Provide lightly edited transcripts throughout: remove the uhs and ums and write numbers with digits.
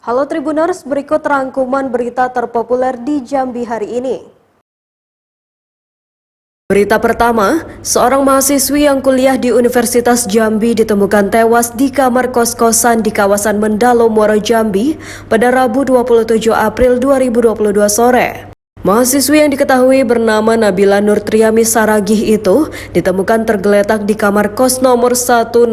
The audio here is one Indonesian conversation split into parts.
Halo Tribuners, berikut rangkuman berita terpopuler di Jambi hari ini. Berita pertama, seorang mahasiswi yang kuliah di Universitas Jambi ditemukan tewas di kamar kos-kosan di kawasan Mendalo, Muaro Jambi pada Rabu 27 April 2022 sore. Mahasiswi yang diketahui bernama Nabila Nurtriami Saragih itu ditemukan tergeletak di kamar kos nomor 101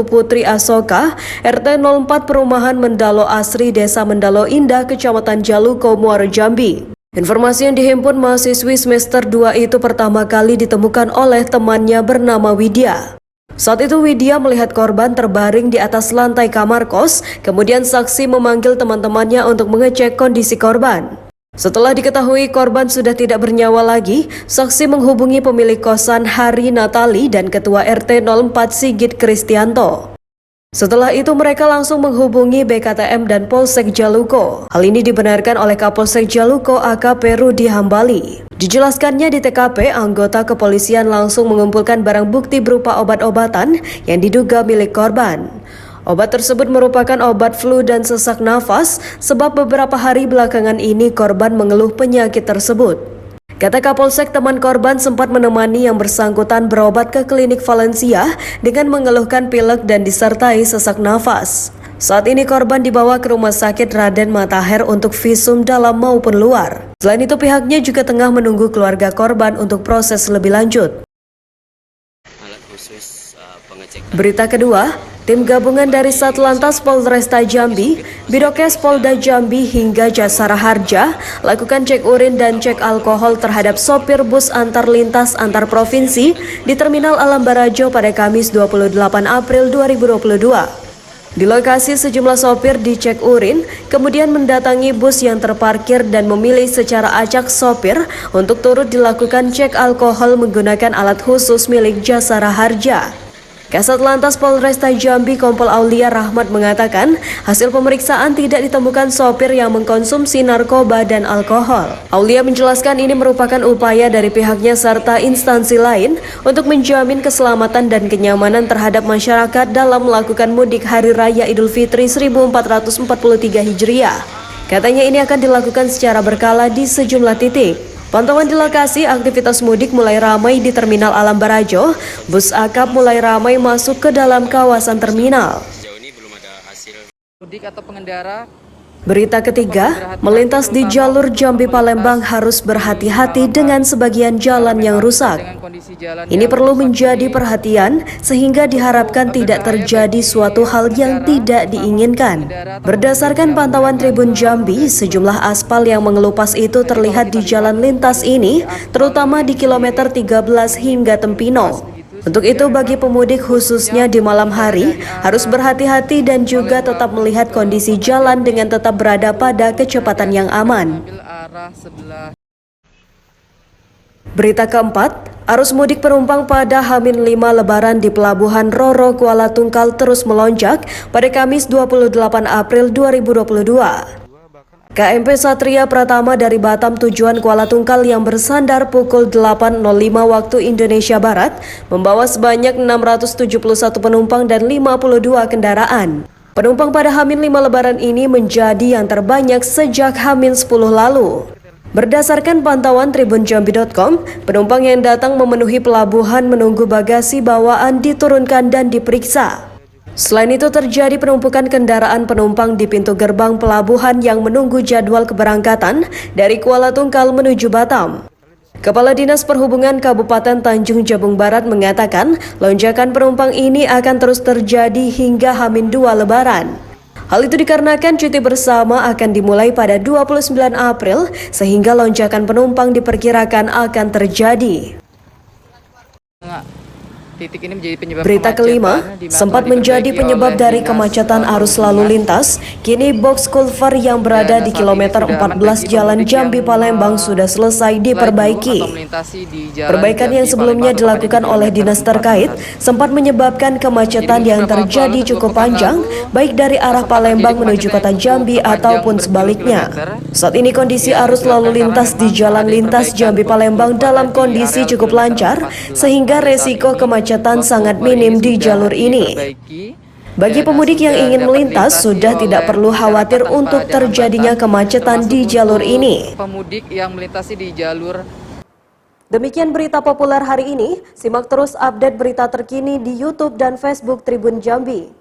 Putri Asoka, RT 04 Perumahan Mendalo Asri, Desa Mendalo Indah, Kecamatan Jaluko, Muaro Jambi. Informasi yang dihimpun mahasiswi semester 2 itu pertama kali ditemukan oleh temannya bernama Widya. Saat itu Widya melihat korban terbaring di atas lantai kamar kos, kemudian saksi memanggil teman-temannya untuk mengecek kondisi korban. Setelah diketahui korban sudah tidak bernyawa lagi, saksi menghubungi pemilik kosan Hari Natali dan Ketua RT 04 Sigit Kristianto. Setelah itu mereka langsung menghubungi BKTM dan Polsek Jaluko. Hal ini dibenarkan oleh Kapolsek Jaluko AKP Rudi Hambali. Dijelaskannya di TKP, anggota kepolisian langsung mengumpulkan barang bukti berupa obat-obatan yang diduga milik korban. Obat tersebut merupakan obat flu dan sesak nafas, sebab beberapa hari belakangan ini korban mengeluh penyakit tersebut. Kata Kapolsek, teman korban sempat menemani yang bersangkutan berobat ke klinik Valencia dengan mengeluhkan pilek dan disertai sesak nafas. Saat ini korban dibawa ke Rumah Sakit Raden Matahir untuk visum dalam maupun luar. Selain itu pihaknya juga tengah menunggu keluarga korban untuk proses lebih lanjut. Berita kedua, tim gabungan dari Satlantas Polresta Jambi, Bidokes Polda Jambi hingga Jasara Harja lakukan cek urin dan cek alkohol terhadap sopir bus antar lintas antar provinsi di Terminal Alam Barajo pada Kamis 28 April 2022. Di lokasi sejumlah sopir dicek urin, kemudian mendatangi bus yang terparkir dan memilih secara acak sopir untuk turut dilakukan cek alkohol menggunakan alat khusus milik Jasara Harja. Kasat Lantas Polresta Jambi Kompol Aulia Rahmat mengatakan hasil pemeriksaan tidak ditemukan sopir yang mengkonsumsi narkoba dan alkohol. Aulia menjelaskan ini merupakan upaya dari pihaknya serta instansi lain untuk menjamin keselamatan dan kenyamanan terhadap masyarakat dalam melakukan mudik Hari Raya Idul Fitri 1443 Hijriah. Katanya ini akan dilakukan secara berkala di sejumlah titik. Pantauan di lokasi, aktivitas mudik mulai ramai di Terminal Alam Barajo, bus akap mulai ramai masuk ke dalam kawasan terminal. Mudik atau pengendara. Berita ketiga, melintas di jalur Jambi Palembang harus berhati-hati dengan sebagian jalan yang rusak. Ini perlu menjadi perhatian sehingga diharapkan tidak terjadi suatu hal yang tidak diinginkan. Berdasarkan pantauan Tribun Jambi, sejumlah aspal yang mengelupas itu terlihat di jalan lintas ini, terutama di kilometer 13 hingga Tempino. Untuk itu bagi pemudik khususnya di malam hari harus berhati-hati dan juga tetap melihat kondisi jalan dengan tetap berada pada kecepatan yang aman. Berita keempat, arus mudik penumpang pada H-5 Lebaran di Pelabuhan Roro Kuala Tungkal terus melonjak pada Kamis 28 April 2022. KMP Satria Pratama dari Batam tujuan Kuala Tungkal yang bersandar pukul 8.05 waktu Indonesia Barat membawa sebanyak 671 penumpang dan 52 kendaraan. Penumpang pada H-5 Lebaran ini menjadi yang terbanyak sejak H-10 lalu. Berdasarkan pantauan tribunjambi.com, penumpang yang datang memenuhi pelabuhan menunggu bagasi bawaan diturunkan dan diperiksa. Selain itu terjadi penumpukan kendaraan penumpang di pintu gerbang pelabuhan yang menunggu jadwal keberangkatan dari Kuala Tungkal menuju Batam. Kepala Dinas Perhubungan Kabupaten Tanjung Jabung Barat mengatakan lonjakan penumpang ini akan terus terjadi hingga H-2 Lebaran. Hal itu dikarenakan cuti bersama akan dimulai pada 29 April sehingga lonjakan penumpang diperkirakan akan terjadi. Berita kelima, sempat menjadi penyebab dari kemacetan arus lalu lintas, kini box culvert yang berada di kilometer 14 Jalan Jambi Palembang sudah selesai diperbaiki. Perbaikan yang sebelumnya dilakukan oleh dinas terkait sempat menyebabkan kemacetan yang terjadi cukup panjang, baik dari arah Palembang menuju kota Jambi ataupun sebaliknya. Saat ini kondisi arus lalu lintas di Jalan Lintas Jambi Palembang dalam kondisi cukup lancar, sehingga resiko kemacetan sangat minim di jalur ini. Bagi pemudik yang ingin melintas sudah tidak perlu khawatir untuk terjadinya kemacetan di jalur ini. Pemudik yang melintasi di jalur. Demikian berita populer hari ini. Simak terus update berita terkini di YouTube dan Facebook Tribun Jambi.